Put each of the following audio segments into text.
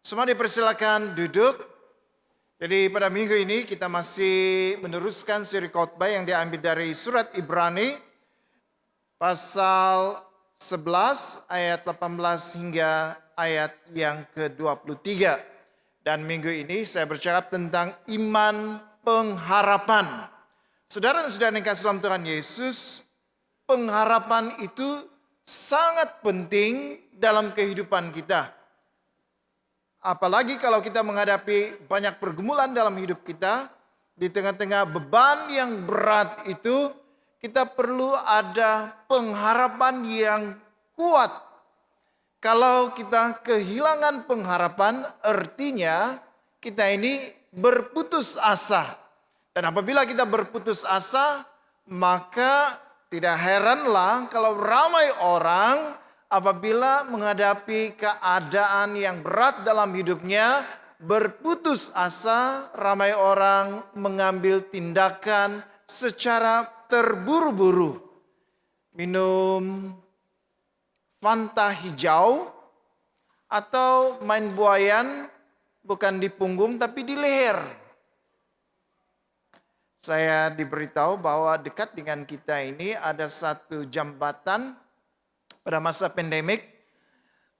Semua dipersilakan duduk. Jadi pada minggu ini kita masih meneruskan seri khotbah yang diambil dari surat Ibrani pasal 11 ayat 18 hingga ayat yang ke-23. Dan minggu ini saya bercakap tentang iman pengharapan. Saudara dan saudara yang kasih dalam Tuhan Yesus, pengharapan itu sangat penting dalam kehidupan kita. Apalagi kalau kita menghadapi banyak pergumulan dalam hidup kita, di tengah-tengah beban yang berat itu, kita perlu ada pengharapan yang kuat. Kalau kita kehilangan pengharapan, artinya kita ini berputus asa. Dan apabila kita berputus asa, maka tidak heranlah kalau ramai orang apabila menghadapi keadaan yang berat dalam hidupnya, berputus asa, ramai orang mengambil tindakan secara terburu-buru. Minum Fanta hijau atau main buayan bukan di punggung tapi di leher. Saya diberitahu bahwa dekat dengan kita ini ada satu jambatan. Pada masa pandemik,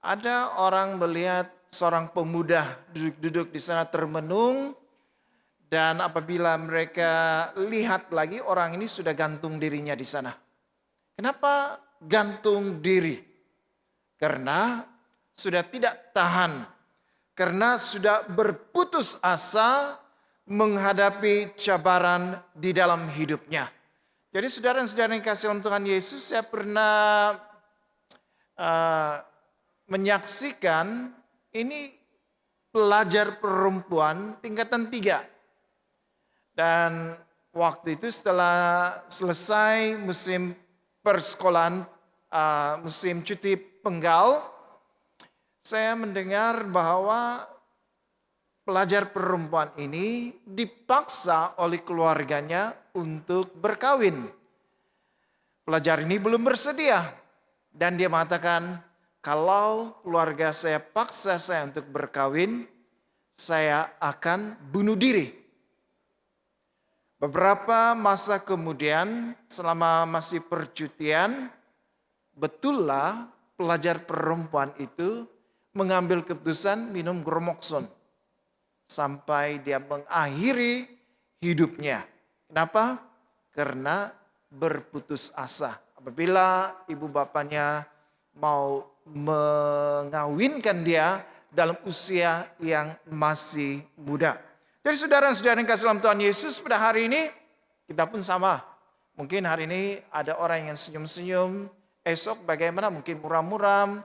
ada orang melihat seorang pemuda duduk-duduk di sana termenung, dan apabila mereka lihat lagi, orang ini sudah gantung dirinya di sana. Kenapa gantung diri? Karena sudah tidak tahan, karena sudah berputus asa menghadapi cabaran di dalam hidupnya. Jadi saudara dan saudara yang kasih dalam Tuhan Yesus, saya pernah menyaksikan ini pelajar perempuan tingkatan 3. Dan waktu itu setelah selesai musim persekolahan, musim cuti penggal, saya mendengar bahwa pelajar perempuan ini dipaksa oleh keluarganya untuk berkawin. Pelajar ini belum bersedia. Dan dia mengatakan, kalau keluarga saya paksa saya untuk berkawin, saya akan bunuh diri. Beberapa masa kemudian, selama masih percutian, betullah pelajar perempuan itu mengambil keputusan minum Gromoxon. Sampai dia mengakhiri hidupnya. Kenapa? Karena berputus asa. Apabila ibu bapaknya mau mengawinkan dia dalam usia yang masih muda. Jadi saudara-saudara yang kasih dalam Tuhan Yesus, pada hari ini kita pun sama. Mungkin hari ini ada orang yang senyum-senyum, esok bagaimana mungkin muram-muram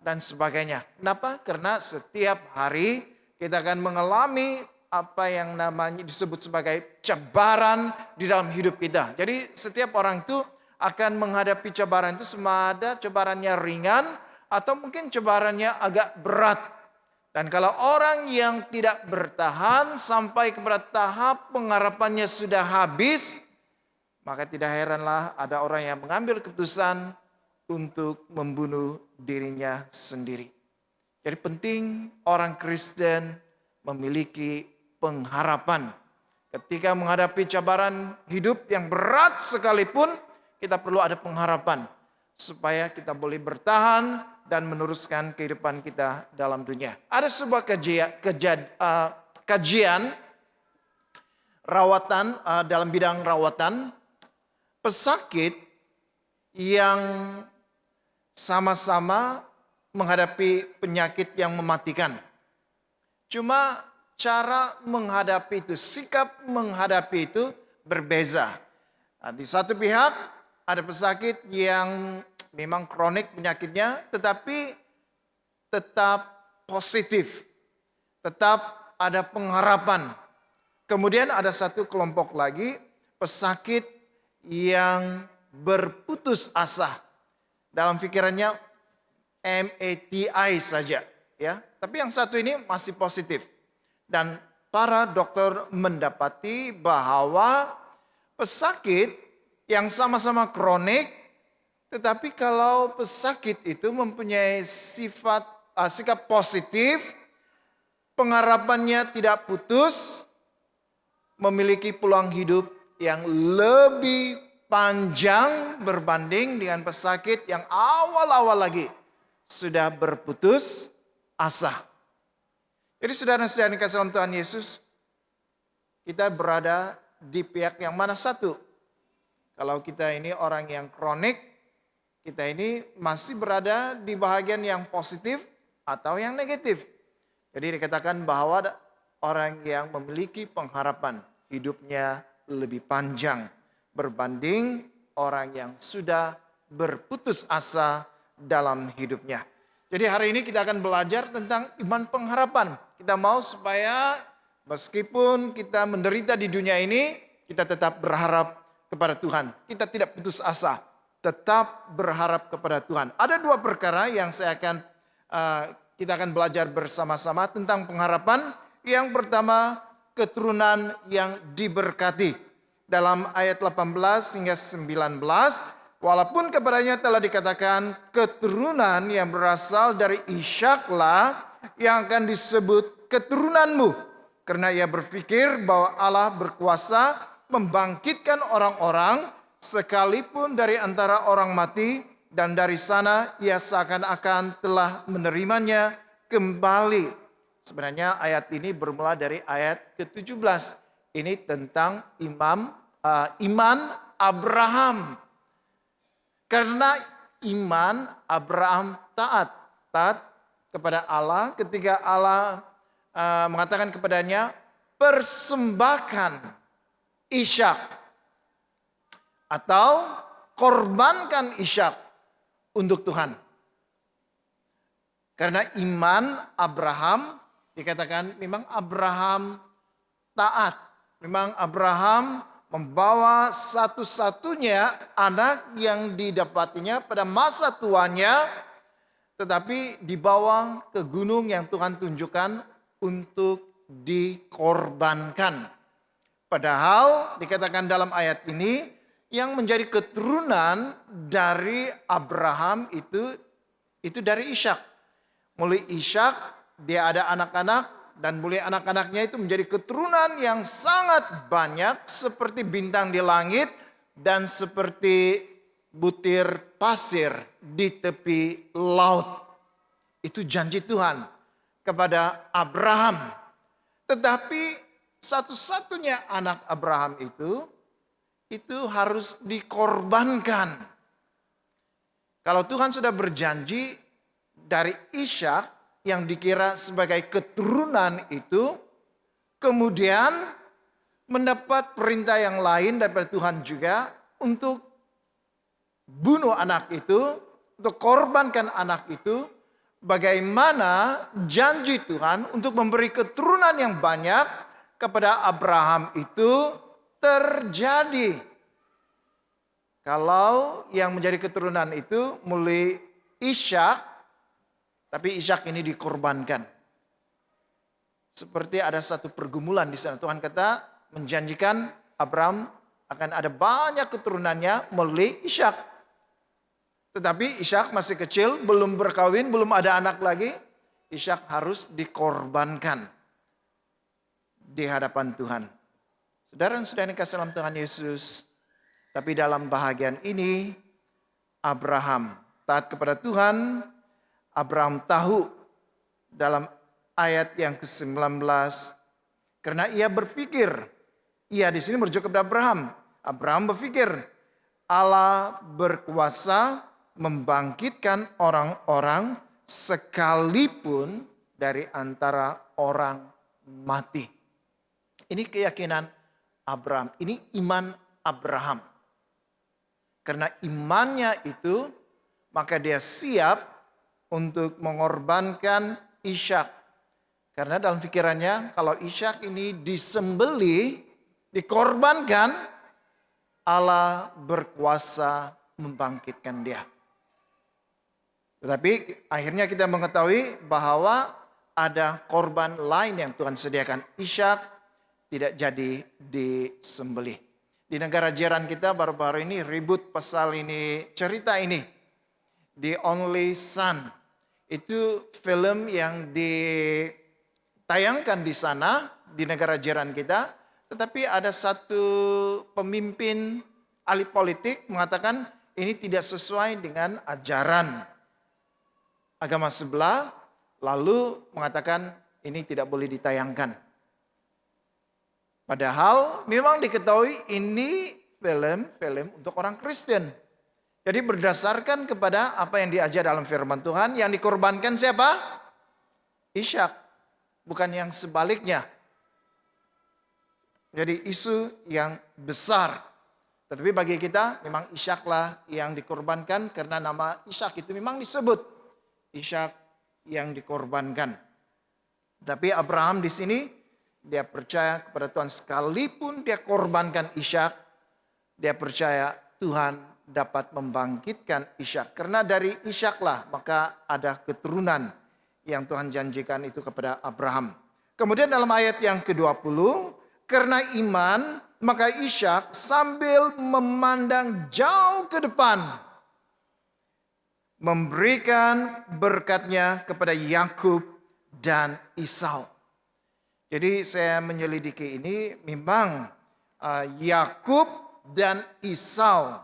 dan sebagainya. Kenapa? Karena setiap hari kita akan mengalami apa yang namanya disebut sebagai cabaran di dalam hidup kita. Jadi setiap orang itu akan menghadapi cabaran itu, sama ada cabarannya ringan atau mungkin cabarannya agak berat. Dan kalau orang yang tidak bertahan sampai kepada tahap pengharapannya sudah habis, maka tidak heranlah ada orang yang mengambil keputusan untuk membunuh dirinya sendiri. Jadi penting orang Kristen memiliki pengharapan. Ketika menghadapi cabaran hidup yang berat sekalipun, kita perlu ada pengharapan supaya kita boleh bertahan dan meneruskan kehidupan kita dalam dunia. Ada sebuah kajian rawatan dalam bidang rawatan, pesakit yang sama-sama menghadapi penyakit yang mematikan. Cuma cara menghadapi itu, sikap menghadapi itu berbeza. Nah, di satu pihak ada pesakit yang memang kronik penyakitnya, tetapi tetap positif, tetap ada pengharapan. Kemudian ada satu kelompok lagi, pesakit yang berputus asa. Dalam pikirannya MATI saja, ya. Tapi yang satu ini masih positif. Dan para dokter mendapati bahwa pesakit yang sama-sama kronik, tetapi kalau pesakit itu mempunyai sifat sikap positif, pengharapannya tidak putus, memiliki peluang hidup yang lebih panjang berbanding dengan pesakit yang awal-awal lagi sudah berputus asa. Jadi saudara-saudara yang dikasihi dalam Tuhan Yesus, kita berada di pihak yang mana satu? Kalau kita ini orang yang kronik, kita ini masih berada di bahagian yang positif atau yang negatif. Jadi dikatakan bahwa orang yang memiliki pengharapan hidupnya lebih panjang berbanding orang yang sudah berputus asa dalam hidupnya. Jadi hari ini kita akan belajar tentang iman pengharapan. Kita mau supaya meskipun kita menderita di dunia ini, kita tetap berharap kepada Tuhan. Kita tidak putus asa, tetap berharap kepada Tuhan. Ada dua perkara yang kita akan belajar bersama-sama tentang pengharapan. Yang pertama, keturunan yang diberkati. Dalam ayat 18 hingga 19, walaupun kepadanya telah dikatakan keturunan yang berasal dari Ishaklah yang akan disebut keturunanmu. Karena ia berpikir bahwa Allah berkuasa membangkitkan orang-orang sekalipun dari antara orang mati, dan dari sana ia seakan-akan telah menerimanya kembali. Sebenarnya ayat ini bermula dari ayat ke-17. Ini tentang iman Abraham. Karena iman Abraham taat kepada Allah ketika Allah mengatakan kepadanya, persembahkan Ishak atau korbankan Ishak untuk Tuhan. Karena iman Abraham, dikatakan memang Abraham taat. Memang Abraham membawa satu-satunya anak yang didapatinya pada masa tuanya, tetapi dibawa ke gunung yang Tuhan tunjukkan untuk dikorbankan. Padahal dikatakan dalam ayat ini, yang menjadi keturunan dari Abraham itu dari Ishak. Mulai Ishak dia ada anak-anak, dan mulai anak-anaknya itu menjadi keturunan yang sangat banyak seperti bintang di langit dan seperti butir pasir di tepi laut. Itu janji Tuhan kepada Abraham. Tetapi satu-satunya anak Abraham itu harus dikorbankan. Kalau Tuhan sudah berjanji dari Ishak yang dikira sebagai keturunan itu, kemudian mendapat perintah yang lain daripada Tuhan juga untuk bunuh anak itu, untuk korbankan anak itu, bagaimana janji Tuhan untuk memberi keturunan yang banyak kepada Abraham itu terjadi. Kalau yang menjadi keturunan itu mulai Ishak, tapi Ishak ini dikorbankan. Seperti ada satu pergumulan di sana. Tuhan kata menjanjikan Abraham akan ada banyak keturunannya melalui Ishak. Tetapi Ishak masih kecil, belum berkawin, belum ada anak lagi. Ishak harus dikorbankan di hadapan Tuhan. Saudara-saudara yang kasih dalam Tuhan Yesus. Tapi dalam bahagian ini, Abraham taat kepada Tuhan. Abraham tahu dalam ayat yang ke-19, karena ia berpikir, ia di sini merujuk kepada Abraham. Abraham berpikir, Allah berkuasa membangkitkan orang-orang sekalipun dari antara orang mati. Ini keyakinan Abraham, ini iman Abraham. Karena imannya itu, maka dia siap untuk mengorbankan Ishak. Karena dalam pikirannya kalau Ishak ini disembelih, dikorbankan, Allah berkuasa membangkitkan dia. Tetapi akhirnya kita mengetahui bahwa ada korban lain yang Tuhan sediakan. Ishak tidak jadi disembelih. Di negara jiran kita baru-baru ini ribut pasal ini, cerita ini. The only son. Itu film yang ditayangkan di sana, di negara jiran kita. Tetapi ada satu pemimpin ahli politik mengatakan ini tidak sesuai dengan ajaran agama sebelah. Lalu mengatakan ini tidak boleh ditayangkan. Padahal memang diketahui ini film untuk orang Kristen. Jadi berdasarkan kepada apa yang diajar dalam firman Tuhan, yang dikorbankan siapa? Ishak, bukan yang sebaliknya. Jadi isu yang besar. Tetapi bagi kita memang Ishaklah yang dikorbankan karena nama Ishak itu memang disebut. Ishak yang dikorbankan. Tapi Abraham di sini dia percaya kepada Tuhan sekalipun dia korbankan Ishak, dia percaya Tuhan dapat membangkitkan Ishak. Karena dari Ishaklah maka ada keturunan yang Tuhan janjikan itu kepada Abraham. Kemudian dalam ayat yang ke-20, karena iman maka Ishak sambil memandang jauh ke depan memberikan berkatnya kepada Yakub dan Esau. Jadi saya menyelidiki ini memang Yakub dan Esau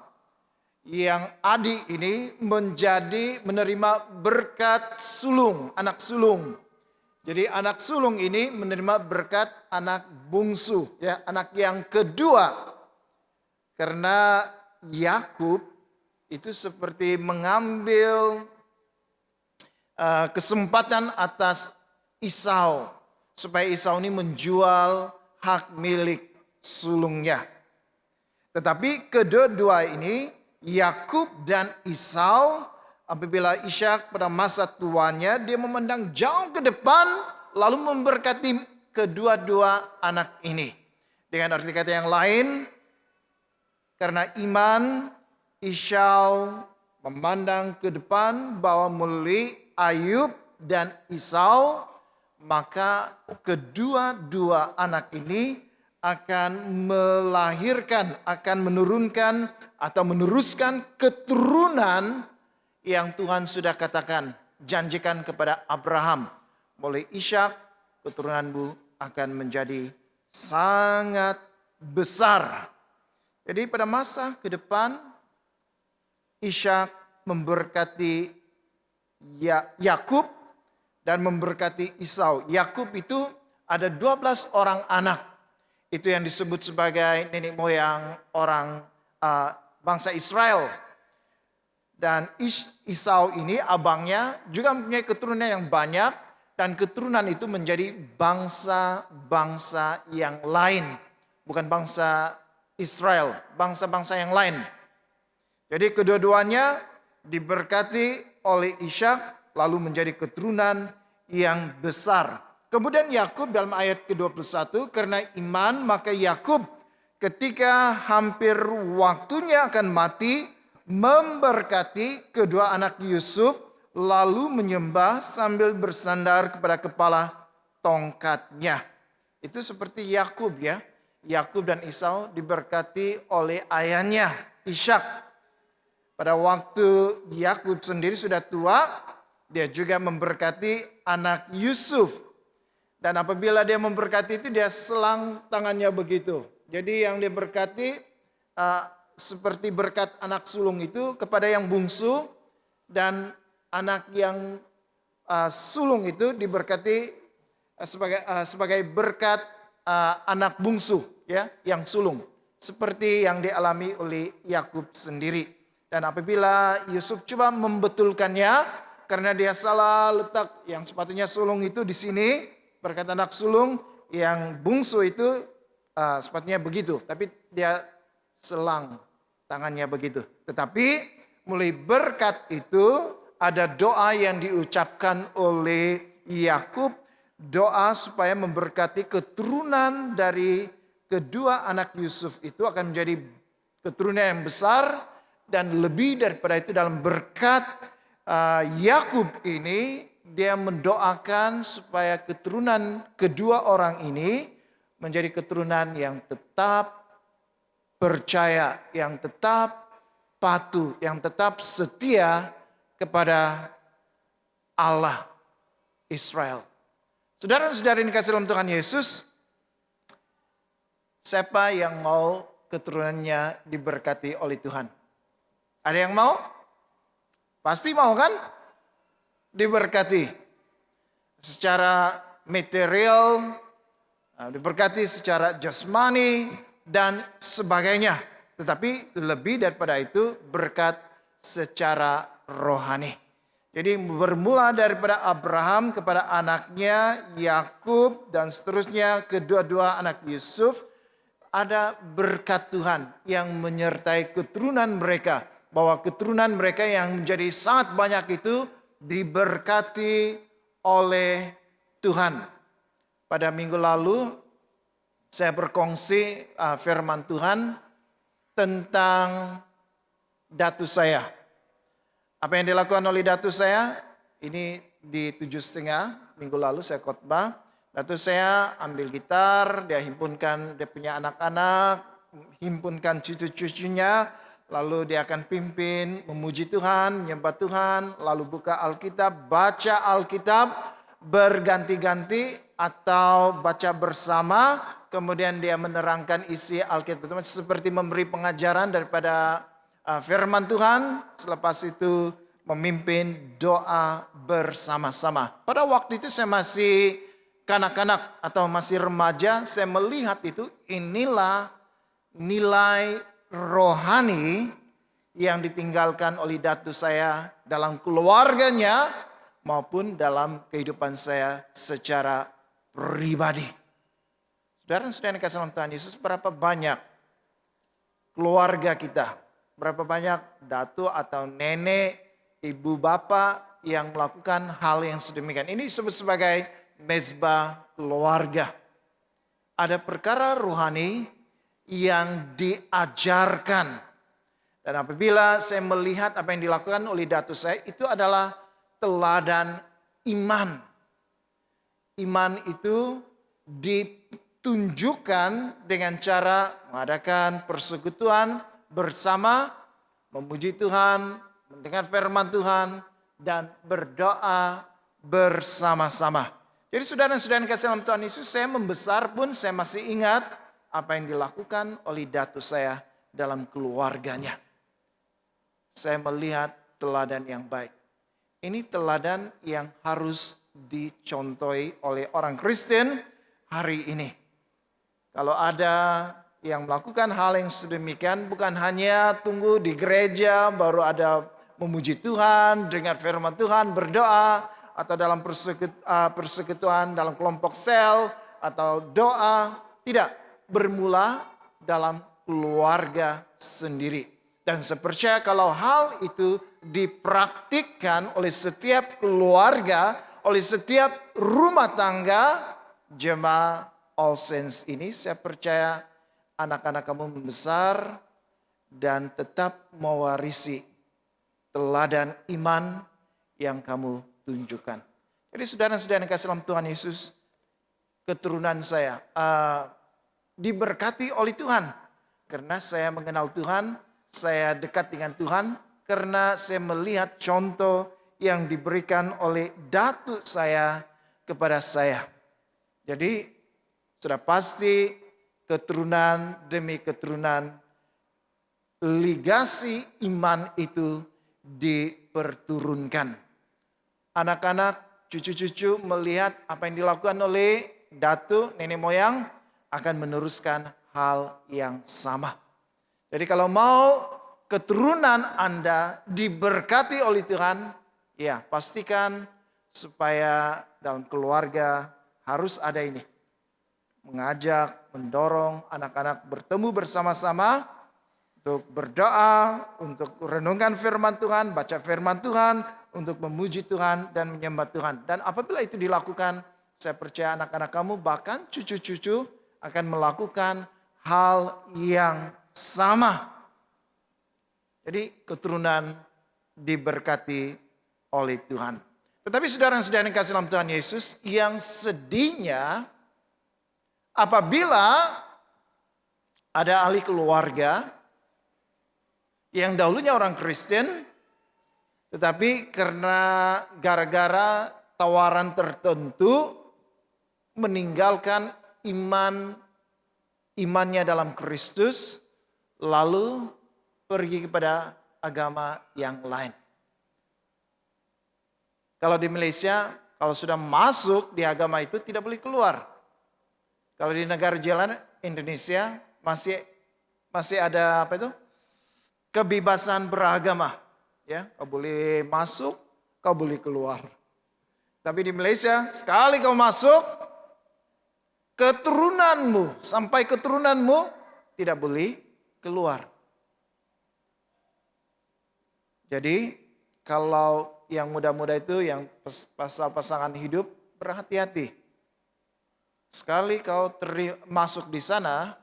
yang adik ini menerima berkat sulung, anak sulung. Jadi anak sulung ini menerima berkat anak bungsu, ya, anak yang kedua. Karena Yakub itu seperti mengambil kesempatan atas Esau supaya Esau ini menjual hak milik sulungnya. Tetapi kedua-dua ini Yakub dan Esau, apabila Ishak pada masa tuanya dia memandang jauh ke depan lalu memberkati kedua-dua anak ini. Dengan arti kata yang lain, karena iman Esau memandang ke depan bahwa melalui Ayub dan Esau maka kedua-dua anak ini akan melahirkan, akan menurunkan atau meneruskan keturunan yang Tuhan sudah katakan, janjikan kepada Abraham. Melalui Ishak, keturunanmu akan menjadi sangat besar. Jadi pada masa ke depan, Ishak memberkati Yakub dan memberkati Esau. Yakub itu ada 12 orang anak. Itu yang disebut sebagai nenek moyang orang bangsa Israel. Dan Esau ini abangnya juga mempunyai keturunan yang banyak. Dan keturunan itu menjadi bangsa-bangsa yang lain. Bukan bangsa Israel, bangsa-bangsa yang lain. Jadi kedua-duanya diberkati oleh Ishak lalu menjadi keturunan yang besar. Kemudian Yakub dalam ayat ke-21, karena iman maka Yakub ketika hampir waktunya akan mati memberkati kedua anak Yusuf lalu menyembah sambil bersandar kepada kepala tongkatnya. Itu seperti Yakub ya. Yakub dan Esau diberkati oleh ayahnya Ishak. Pada waktu Yakub sendiri sudah tua, dia juga memberkati anak Yusuf. Dan apabila dia memberkati itu dia selang tangannya begitu. Jadi yang dia berkati seperti berkat anak sulung itu kepada yang bungsu. Dan anak yang sulung itu diberkati sebagai berkat anak bungsu ya, yang sulung. Seperti yang dialami oleh Yakub sendiri. Dan apabila Yusuf coba membetulkannya karena dia salah letak yang sepatutnya sulung itu di sini. Berkat anak sulung yang bungsu itu sepatutnya begitu. Tapi dia selang tangannya begitu. Tetapi mulai berkat itu ada doa yang diucapkan oleh Yakub. Doa supaya memberkati keturunan dari kedua anak Yusuf itu akan menjadi keturunan yang besar. Dan lebih daripada itu dalam berkat Yakub ini dia mendoakan supaya keturunan kedua orang ini menjadi keturunan yang tetap percaya, yang tetap patuh, yang tetap setia kepada Allah Israel. Saudara-saudara yang dikasihi dalam Tuhan Yesus, siapa yang mau keturunannya diberkati oleh Tuhan? Ada yang mau? Pasti mau kan? Diberkati secara material, diberkati secara jasmani dan sebagainya. Tetapi lebih daripada itu berkat secara rohani. Jadi bermula daripada Abraham kepada anaknya Yakub dan seterusnya kedua-dua anak Yusuf, ada berkat Tuhan yang menyertai keturunan mereka. Bahwa keturunan mereka yang menjadi sangat banyak itu diberkati oleh Tuhan. Pada minggu lalu saya berkongsi firman Tuhan tentang datu saya. Apa yang dilakukan oleh datu saya? Ini di 7.30 minggu lalu saya khotbah. Datu saya ambil gitar, dia himpunkan dia punya anak-anak, himpunkan cucu-cucunya, lalu dia akan pimpin memuji Tuhan, menyembah Tuhan, lalu buka Alkitab, baca Alkitab berganti-ganti atau baca bersama, kemudian dia menerangkan isi Alkitab seperti memberi pengajaran daripada firman Tuhan. Selepas itu memimpin doa bersama-sama. Pada waktu itu saya masih kanak-kanak atau masih remaja, saya melihat itu inilah nilai rohani yang ditinggalkan oleh datu saya dalam keluarganya maupun dalam kehidupan saya secara pribadi. Saudara-saudara yang dikasihi Tuhan Yesus, berapa banyak keluarga kita, berapa banyak datu atau nenek, ibu bapak yang melakukan hal yang sedemikian. Ini disebut sebagai mezbah keluarga. Ada perkara rohani yang diajarkan. Dan apabila saya melihat apa yang dilakukan oleh datu saya, itu adalah teladan iman. Iman itu ditunjukkan dengan cara mengadakan persekutuan bersama, memuji Tuhan, mendengar firman Tuhan, dan berdoa bersama-sama. Jadi saudara-saudara yang kasih dalam Tuhan Yesus, saya membesar pun saya masih ingat apa yang dilakukan oleh datu saya dalam keluarganya. Saya melihat teladan yang baik. Ini teladan yang harus dicontohi oleh orang Kristen hari ini. Kalau ada yang melakukan hal yang sedemikian, bukan hanya tunggu di gereja baru ada memuji Tuhan, dengar firman Tuhan, berdoa, atau dalam persekutuan dalam kelompok sel atau doa. Tidak. Bermula dalam keluarga sendiri. Dan saya percaya kalau hal itu dipraktikkan oleh setiap keluarga, oleh setiap rumah tangga, jemaah All Saints ini, saya percaya anak-anak kamu membesar dan tetap mewarisi teladan iman yang kamu tunjukkan. Jadi saudara-saudara yang kasih dalam Tuhan Yesus, keturunan saya diberkati oleh Tuhan. Karena saya mengenal Tuhan, saya dekat dengan Tuhan, karena saya melihat contoh yang diberikan oleh datu saya kepada saya. Jadi sudah pasti keturunan demi keturunan, legasi iman itu diperturunkan. Anak-anak, cucu-cucu melihat apa yang dilakukan oleh datu, nenek moyang, akan meneruskan hal yang sama. Jadi kalau mau keturunan Anda diberkati oleh Tuhan, ya pastikan supaya dalam keluarga harus ada ini. Mengajak, mendorong anak-anak bertemu bersama-sama untuk berdoa, untuk renungkan firman Tuhan, baca firman Tuhan, untuk memuji Tuhan dan menyembah Tuhan. Dan apabila itu dilakukan, saya percaya anak-anak kamu bahkan cucu-cucu akan melakukan hal yang sama. Jadi keturunan diberkati oleh Tuhan. Tetapi saudara-saudara yang kasih dalam Tuhan Yesus, yang sedihnya apabila ada ahli keluarga yang dahulunya orang Kristen, Tetapi karena gara-gara tawaran tertentu meninggalkan imannya dalam Kristus, lalu pergi kepada agama yang lain. Kalau di Malaysia, kalau sudah masuk di agama itu tidak boleh keluar. Kalau di negara jalan Indonesia masih ada apa itu? Kebebasan beragama. Ya, kau boleh masuk, kau boleh keluar. Tapi di Malaysia, sekali kau masuk, keturunanmu sampai keturunanmu tidak boleh keluar. Jadi kalau yang muda-muda itu yang pasal pasangan hidup, berhati-hati. Sekali kau masuk di sana,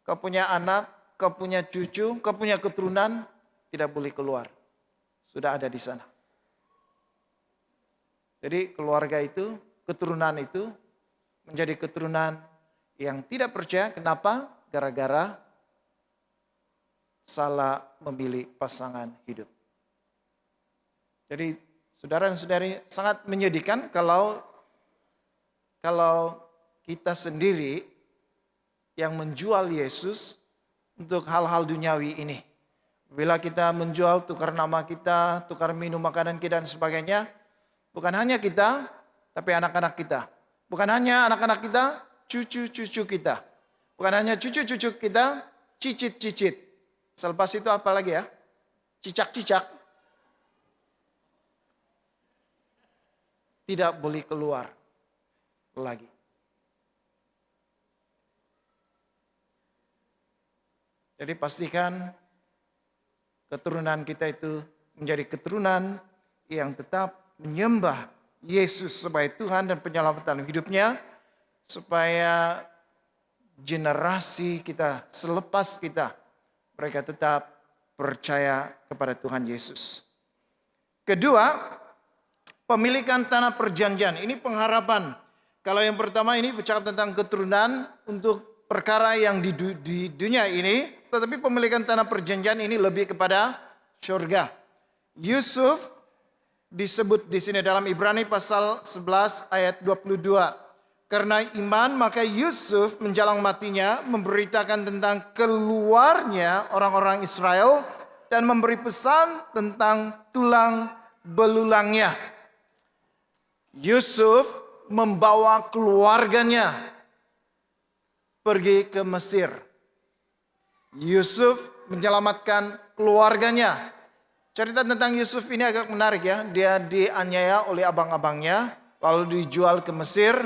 kau punya anak, kau punya cucu, kau punya keturunan, tidak boleh keluar. Sudah ada di sana. Jadi keluarga itu, keturunan itu menjadi keturunan yang tidak percaya. Kenapa? Gara-gara salah memilih pasangan hidup. Jadi saudara dan saudari, sangat menyedihkan kalau kita sendiri yang menjual Yesus untuk hal-hal duniawi ini. Bila kita menjual, tukar nama kita, tukar minum makanan kita dan sebagainya, bukan hanya kita, tapi anak-anak kita. Bukan hanya anak-anak kita, cucu-cucu kita. Bukan hanya cucu-cucu kita, cicit-cicit. Selepas itu apa lagi ya? Cicak-cicak. Tidak boleh keluar lagi. Jadi pastikan keturunan kita itu menjadi keturunan yang tetap menyembah Yesus sebagai Tuhan dan penyelamatan hidupnya, supaya generasi kita selepas kita, mereka tetap percaya kepada Tuhan Yesus. Kedua, pemilikan tanah perjanjian. Ini pengharapan. Kalau yang pertama ini bercakap tentang keturunan untuk perkara yang di dunia ini, tetapi pemilikan tanah perjanjian ini lebih kepada surga. Yusuf disebut di sini dalam Ibrani pasal 11 ayat 22. Karena iman maka Yusuf menjelang matinya memberitakan tentang keluarnya orang-orang Israel dan memberi pesan tentang tulang belulangnya. Yusuf membawa keluarganya pergi ke Mesir. Yusuf menyelamatkan keluarganya. Cerita tentang Yusuf ini agak menarik ya. Dia dianiaya oleh abang-abangnya, lalu dijual ke Mesir.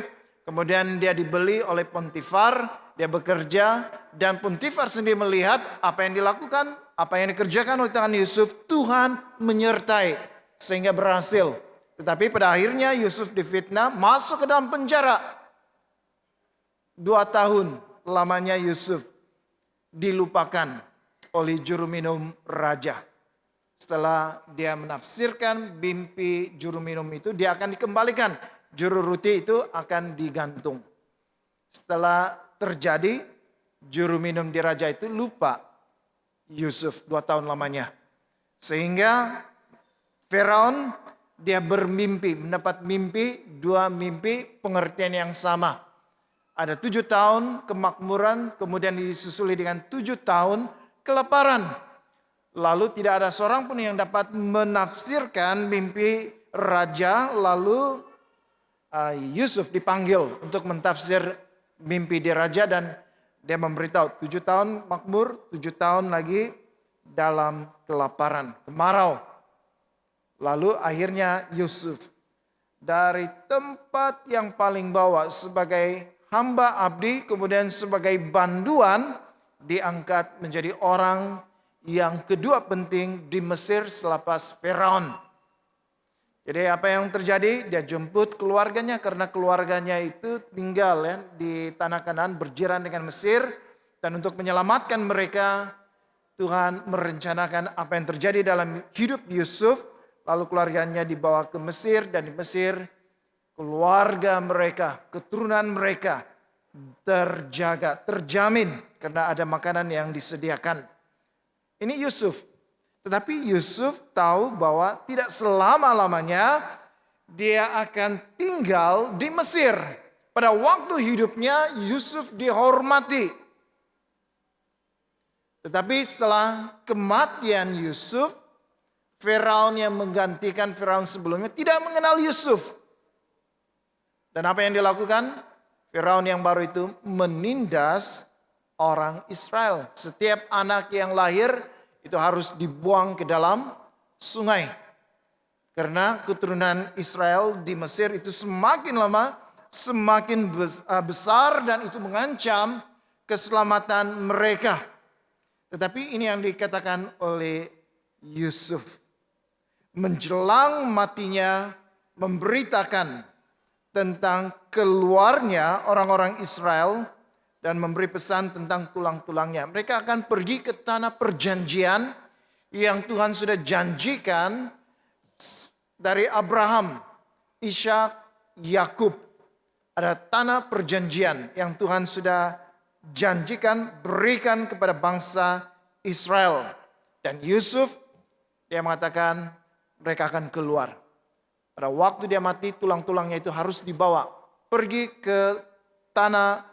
Kemudian dia dibeli oleh Potifar, dia bekerja. Dan Potifar sendiri melihat apa yang dilakukan, apa yang dikerjakan oleh tangan Yusuf, Tuhan menyertai sehingga berhasil. Tetapi pada akhirnya Yusuf difitnah, masuk ke dalam penjara. 2 tahun lamanya Yusuf dilupakan oleh juru minum raja. Setelah dia menafsirkan mimpi juru minum itu, dia akan dikembalikan. Juru roti itu akan digantung. Setelah terjadi, juru minum di raja itu lupa Yusuf 2 tahun lamanya. Sehingga Firaun dia bermimpi, mendapat mimpi, 2 mimpi pengertian yang sama. Ada 7 tahun kemakmuran, kemudian disusuli dengan 7 tahun kelaparan. Lalu tidak ada seorang pun yang dapat menafsirkan mimpi raja. Lalu Yusuf dipanggil untuk mentafsir mimpi di raja, dan dia memberitahu 7 tahun makmur, 7 tahun lagi dalam kelaparan, kemarau. Lalu akhirnya Yusuf dari tempat yang paling bawah sebagai hamba abdi, kemudian sebagai banduan, diangkat menjadi orang yang kedua penting di Mesir selepas Firaun. Jadi apa yang terjadi? Dia jemput keluarganya, karena keluarganya itu tinggal ya di tanah Kanaan berjiran dengan Mesir. Dan untuk menyelamatkan mereka, Tuhan merencanakan apa yang terjadi dalam hidup Yusuf. Lalu keluarganya dibawa ke Mesir, dan di Mesir keluarga mereka, keturunan mereka terjaga, terjamin karena ada makanan yang disediakan. Ini Yusuf. Tetapi Yusuf tahu bahwa tidak selama-lamanya dia akan tinggal di Mesir. Pada waktu hidupnya Yusuf dihormati. Tetapi setelah kematian Yusuf, Firaun yang menggantikan Firaun sebelumnya tidak mengenal Yusuf. Dan apa yang dilakukan? Firaun yang baru itu menindas orang Israel. Setiap anak yang lahir itu harus dibuang ke dalam sungai. Karena keturunan Israel di Mesir itu semakin lama semakin besar dan itu mengancam keselamatan mereka. Tetapi ini yang dikatakan oleh Yusuf. Menjelang matinya memberitakan tentang keluarnya orang-orang Israel dan memberi pesan tentang tulang-tulangnya. Mereka akan pergi ke tanah perjanjian yang Tuhan sudah janjikan dari Abraham, Ishak, Yakub. Ada tanah perjanjian yang Tuhan sudah janjikan berikan kepada bangsa Israel. Dan Yusuf, dia mengatakan mereka akan keluar. Pada waktu dia mati, tulang-tulangnya itu harus dibawa pergi ke tanah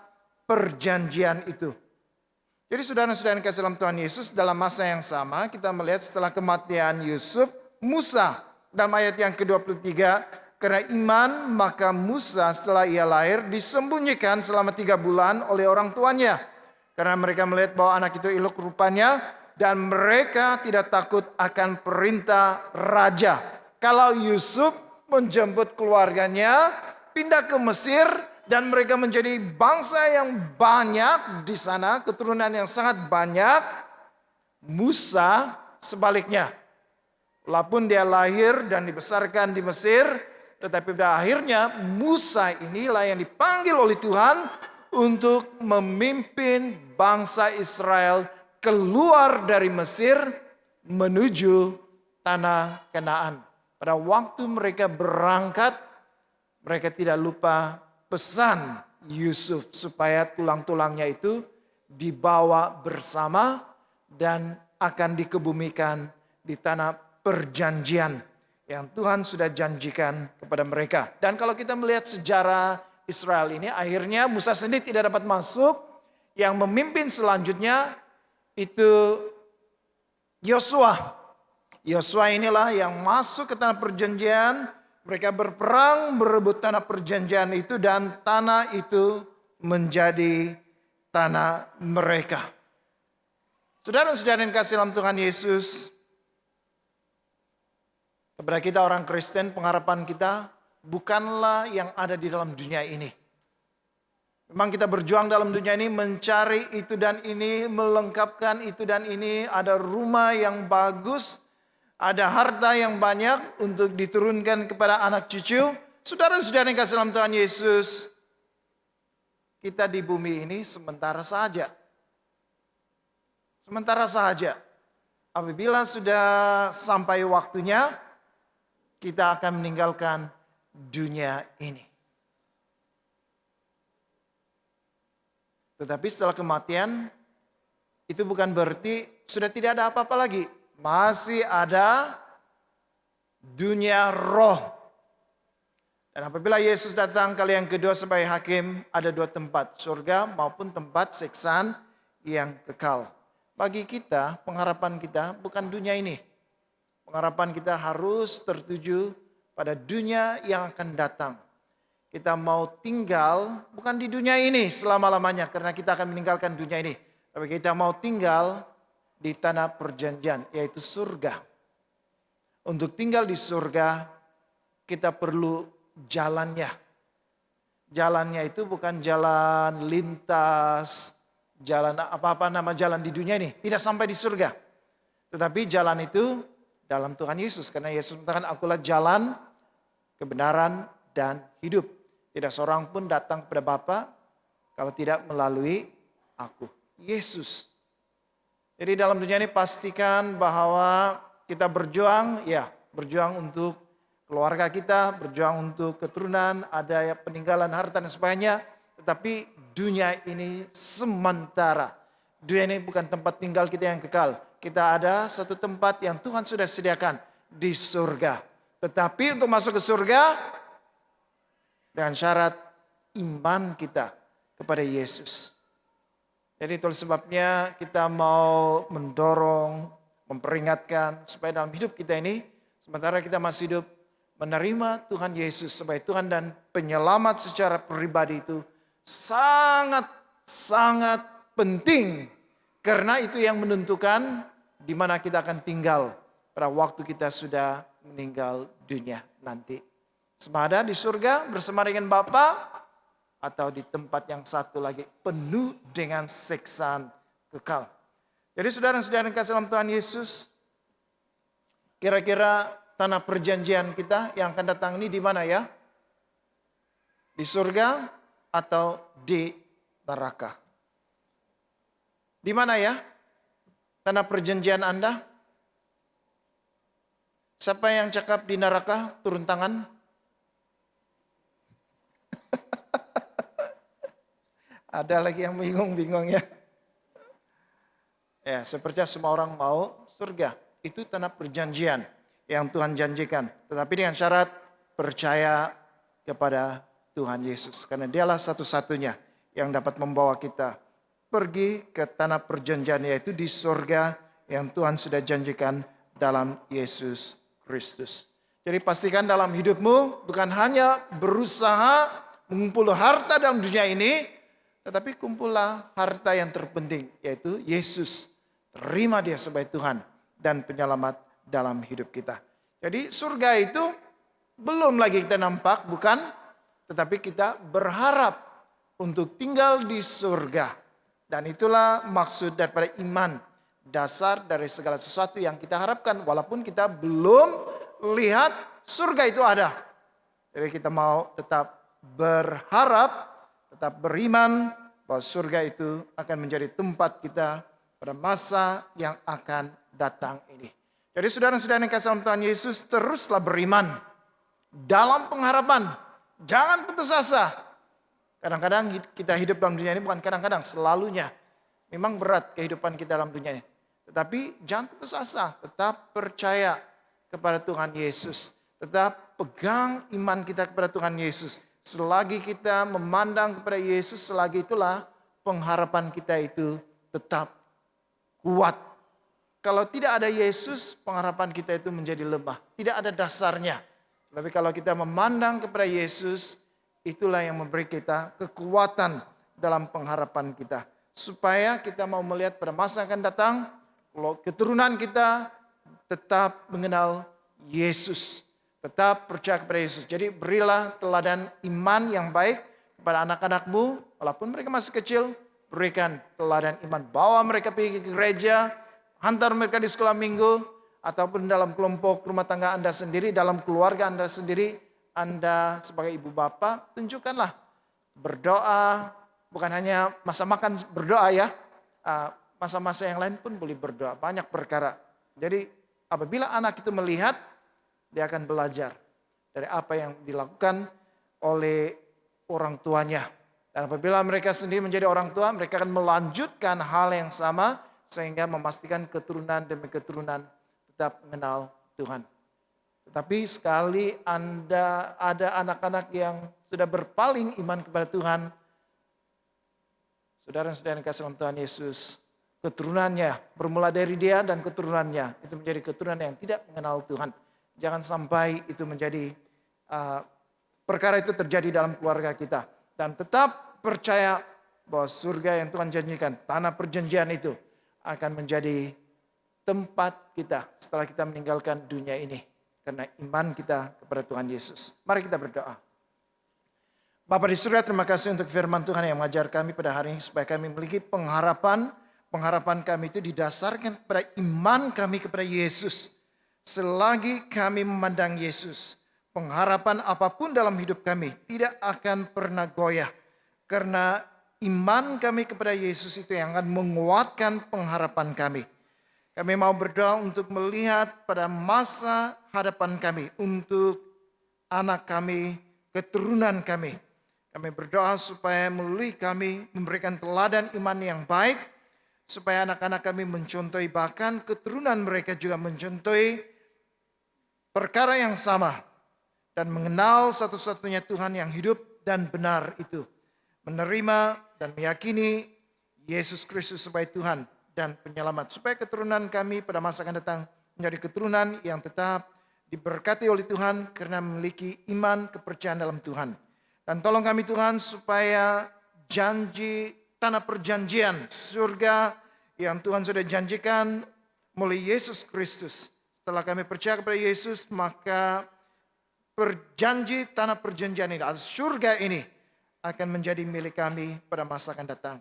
perjanjian itu. Jadi saudara-saudara yang kasih dalam Tuhan Yesus, dalam masa yang sama kita melihat setelah kematian Yusuf, Musa dalam ayat yang ke-23, karena iman maka Musa setelah ia lahir disembunyikan selama 3 bulan oleh orang tuanya. Karena mereka melihat bahwa anak itu elok rupanya dan mereka tidak takut akan perintah raja. Kalau Yusuf menjemput keluarganya pindah ke Mesir dan mereka menjadi bangsa yang banyak di sana, keturunan yang sangat banyak. Musa sebaliknya. Walaupun dia lahir dan dibesarkan di Mesir, tetapi pada akhirnya Musa inilah yang dipanggil oleh Tuhan untuk memimpin bangsa Israel keluar dari Mesir menuju tanah Kanaan. Pada waktu mereka berangkat, mereka tidak lupa pesan Yusuf supaya tulang-tulangnya itu dibawa bersama dan akan dikebumikan di tanah perjanjian yang Tuhan sudah janjikan kepada mereka. Dan kalau kita melihat sejarah Israel ini, akhirnya Musa sendiri tidak dapat masuk. Yang memimpin selanjutnya itu Yosua. Yosua inilah yang masuk ke tanah perjanjian. Mereka berperang berebut tanah perjanjian itu dan tanah itu menjadi tanah mereka. Saudara-saudara yang kasih dalam Tuhan Yesus, kepada kita orang Kristen, pengharapan kita bukanlah yang ada di dalam dunia ini. Memang kita berjuang dalam dunia ini mencari itu dan ini, melengkapkan itu dan ini, ada rumah yang bagus, ada harta yang banyak untuk diturunkan kepada anak cucu. Saudara-saudara yang kasih dalam Tuhan Yesus, kita di bumi ini sementara saja. Sementara saja. Apabila sudah sampai waktunya, kita akan meninggalkan dunia ini. Tetapi setelah kematian, itu bukan berarti sudah tidak ada apa-apa lagi. Masih ada dunia roh. Dan apabila Yesus datang kali yang kedua sebagai hakim, ada 2 tempat, surga maupun tempat siksaan yang kekal. Bagi kita, pengharapan kita bukan dunia ini. Pengharapan kita harus tertuju pada dunia yang akan datang. Kita mau tinggal bukan di dunia ini selama-lamanya karena kita akan meninggalkan dunia ini. Tapi kita mau tinggal di tanah perjanjian, yaitu surga. Untuk tinggal di surga, kita perlu jalannya. Jalannya itu bukan jalan lintas, jalan apa-apa nama jalan di dunia ini. Tidak sampai di surga. Tetapi jalan itu dalam Tuhan Yesus. Karena Yesus mengatakan, akulah jalan, kebenaran, dan hidup. Tidak seorang pun datang kepada Bapa kalau tidak melalui aku. Yesus. Jadi dalam dunia ini pastikan bahwa kita berjuang, ya berjuang untuk keluarga kita, berjuang untuk keturunan, ada peninggalan harta dan sebagainya. Tetapi dunia ini sementara. Dunia ini bukan tempat tinggal kita yang kekal. kita ada satu tempat yang Tuhan sudah sediakan di surga. Tetapi untuk masuk ke surga dengan syarat iman kita kepada Yesus. Jadi itu sebabnya kita mau mendorong, memperingatkan supaya dalam hidup kita ini, sementara kita masih hidup, menerima Tuhan Yesus sebagai Tuhan dan penyelamat secara pribadi itu sangat penting. Karena itu yang menentukan di mana kita akan tinggal pada waktu kita sudah meninggal dunia nanti. Sama ada di surga bersama dengan Bapa atau di tempat yang satu lagi penuh dengan siksaan kekal. Jadi saudara-saudara yang kasih dalam Tuhan Yesus, kira-kira tanah perjanjian kita yang akan datang ini di mana ya? Di surga atau di neraka? Di mana ya tanah perjanjian Anda? Siapa yang cakap di neraka? Turun tangan. Ada lagi yang bingung-bingung ya. Ya, seperti semua orang mau surga. Itu tanah perjanjian yang Tuhan janjikan. Tetapi dengan syarat percaya kepada Tuhan Yesus. Karena dialah satu-satunya yang dapat membawa kita pergi ke tanah perjanjian, yaitu di surga yang Tuhan sudah janjikan dalam Yesus Kristus. Jadi pastikan dalam hidupmu bukan hanya berusaha mengumpul harta dalam dunia ini, tetapi kumpullah harta yang terpenting, yaitu Yesus. Terima dia sebagai Tuhan dan penyelamat dalam hidup kita. Jadi surga itu belum lagi kita nampak, bukan? Tetapi kita berharap untuk tinggal di surga. Dan itulah maksud daripada iman. Dasar dari segala sesuatu yang kita harapkan. Walaupun kita belum lihat surga itu ada. Jadi kita mau tetap berharap, tetap beriman bahwa surga itu akan menjadi tempat kita pada masa yang akan datang ini. Jadi saudara-saudara yang kasih dalam Tuhan Yesus, teruslah beriman dalam pengharapan. Jangan putus asa. Kadang-kadang kita hidup dalam dunia ini, bukan kadang-kadang, selalunya. Memang berat kehidupan kita dalam dunia ini. Tetapi jangan putus asa, tetap percaya kepada Tuhan Yesus. Tetap pegang iman kita kepada Tuhan Yesus. Selagi kita memandang kepada Yesus, selagi itulah pengharapan kita itu tetap kuat. Kalau tidak ada Yesus, pengharapan kita itu menjadi lemah. Tidak ada dasarnya. Tapi kalau kita memandang kepada Yesus, itulah yang memberi kita kekuatan dalam pengharapan kita. Supaya kita mau melihat pada masa yang akan datang, keturunan kita tetap mengenal Yesus. Tetap percaya kepada Yesus. Jadi berilah teladan iman yang baik kepada anak-anakmu. Walaupun mereka masih kecil, berikan teladan iman. Bawa mereka pergi ke gereja, hantar mereka di sekolah minggu, ataupun dalam kelompok rumah tangga Anda sendiri, dalam keluarga Anda sendiri. Anda sebagai ibu bapak, tunjukkanlah berdoa, bukan hanya masa makan berdoa ya, masa-masa yang lain pun boleh berdoa, banyak perkara. Jadi apabila anak itu melihat, dia akan belajar dari apa yang dilakukan oleh orang tuanya. Dan apabila mereka sendiri menjadi orang tua, mereka akan melanjutkan hal yang sama, sehingga memastikan keturunan demi keturunan tetap mengenal Tuhan. Tetapi sekali Anda ada anak-anak yang sudah berpaling iman kepada Tuhan, saudara-saudara yang kasih dalam Tuhan Yesus, keturunannya bermula dari dia dan keturunannya itu menjadi keturunan yang tidak mengenal Tuhan. Jangan sampai itu menjadi perkara itu terjadi dalam keluarga kita. Dan tetap percaya bahwa surga yang Tuhan janjikan, tanah perjanjian itu akan menjadi tempat kita setelah kita meninggalkan dunia ini. Karena iman kita kepada Tuhan Yesus. Mari kita berdoa. Bapa di surga, terima kasih untuk firman Tuhan yang mengajar kami pada hari ini. Supaya kami memiliki pengharapan. Pengharapan kami itu didasarkan pada iman kami kepada Yesus. Selagi kami memandang Yesus, pengharapan apapun dalam hidup kami tidak akan pernah goyah. Karena iman kami kepada Yesus itu yang akan menguatkan pengharapan kami. Kami mau berdoa untuk melihat pada masa hadapan kami, untuk anak kami, keturunan kami. Kami berdoa supaya melalui kami memberikan teladan iman yang baik, supaya anak-anak kami mencontohi, bahkan keturunan mereka juga mencontohi perkara yang sama dan mengenal satu-satunya Tuhan yang hidup dan benar itu. Menerima dan meyakini Yesus Kristus sebagai Tuhan dan penyelamat. Supaya keturunan kami pada masa akan datang menjadi keturunan yang tetap diberkati oleh Tuhan karena memiliki iman kepercayaan dalam Tuhan. Dan tolong kami Tuhan supaya janji tanah perjanjian surga yang Tuhan sudah janjikan melalui Yesus Kristus. Setelah kami percaya kepada Yesus, maka perjanji tanah perjanjian ini atau surga ini akan menjadi milik kami pada masa akan datang.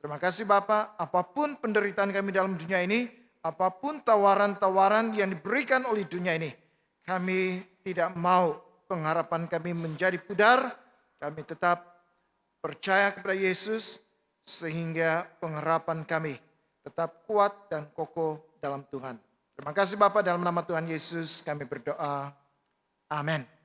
Terima kasih Bapa, apapun penderitaan kami dalam dunia ini, apapun tawaran-tawaran yang diberikan oleh dunia ini, kami tidak mau pengharapan kami menjadi pudar. Kami tetap percaya kepada Yesus sehingga pengharapan kami tetap kuat dan kokoh dalam Tuhan. Terima kasih Bapa, dalam nama Tuhan Yesus kami berdoa. Amin.